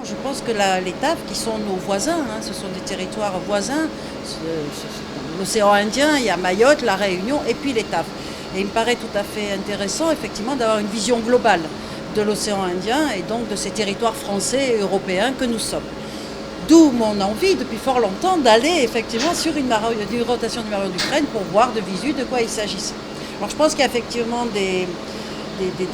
Je pense que les TAF, qui sont nos voisins, ce sont des territoires voisins, l'océan Indien, il y a Mayotte, la Réunion et puis les TAF. Et il me paraît tout à fait intéressant effectivement d'avoir une vision globale de l'océan Indien et donc de ces territoires français et européens que nous sommes. D'où mon envie depuis fort longtemps d'aller effectivement sur une rotation du Marion Dufresne pour voir de visu de quoi il s'agissait. Alors je pense qu'il y a effectivement des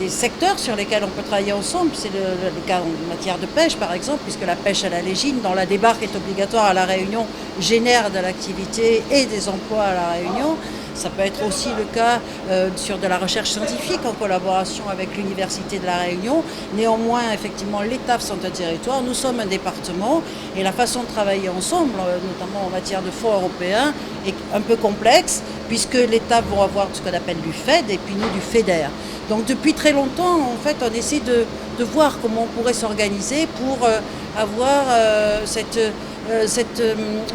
secteurs sur lesquels on peut travailler ensemble. C'est le cas en matière de pêche, par exemple, puisque la pêche à la légine, dont la débarque est obligatoire à La Réunion, génère de l'activité et des emplois à La Réunion. Ça peut être aussi le cas sur de la recherche scientifique en collaboration avec l'Université de La Réunion. Néanmoins, effectivement, les TAF sont un territoire, nous sommes un département et la façon de travailler ensemble, notamment en matière de fonds européens, est un peu complexe puisque les TAF vont avoir ce qu'on appelle du FED et puis nous du FEDER. Donc depuis très longtemps, en fait, on essaie de voir comment on pourrait s'organiser pour avoir cette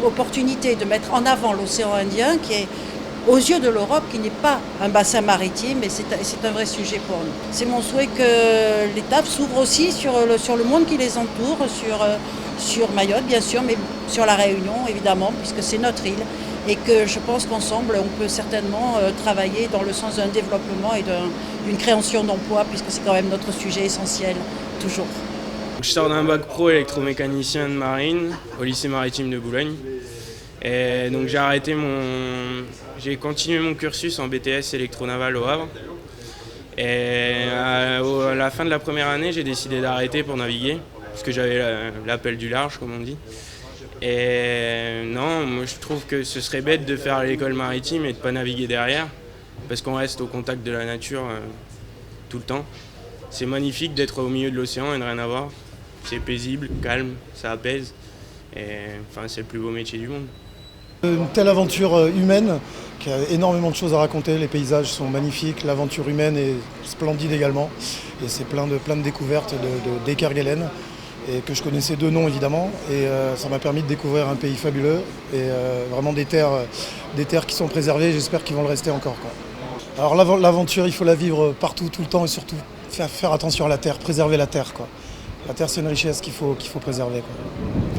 opportunité de mettre en avant l'océan Indien qui est aux yeux de l'Europe, qui n'est pas un bassin maritime, mais c'est un vrai sujet pour nous. C'est mon souhait que les TAF s'ouvrent aussi sur le monde qui les entoure, sur Mayotte bien sûr, mais sur la Réunion évidemment, puisque c'est notre île, et que je pense qu'ensemble on peut certainement travailler dans le sens d'un développement et d'une création d'emplois, puisque c'est quand même notre sujet essentiel, toujours. Je sors d'un bac pro électromécanicien de marine au lycée maritime de Boulogne. Et donc j'ai continué mon cursus en BTS électronaval au Havre. Et à la fin de la première année, j'ai décidé d'arrêter pour naviguer, parce que j'avais l'appel du large, comme on dit. Et non, moi je trouve que ce serait bête de faire l'école maritime et de ne pas naviguer derrière, parce qu'on reste au contact de la nature tout le temps. C'est magnifique d'être au milieu de l'océan et de rien avoir. C'est paisible, calme, ça apaise. Et enfin, c'est le plus beau métier du monde. Une telle aventure humaine qui a énormément de choses à raconter. Les paysages sont magnifiques, l'aventure humaine est splendide également. Et c'est plein de découvertes d'Ekerguelen, et que je connaissais de nom évidemment. Et ça m'a permis de découvrir un pays fabuleux et vraiment des terres qui sont préservées. J'espère qu'ils vont le rester encore, quoi. Alors l'aventure, il faut la vivre partout, tout le temps, et surtout faire attention à la terre, préserver la terre, quoi. La terre, c'est une richesse qu'il faut préserver, quoi.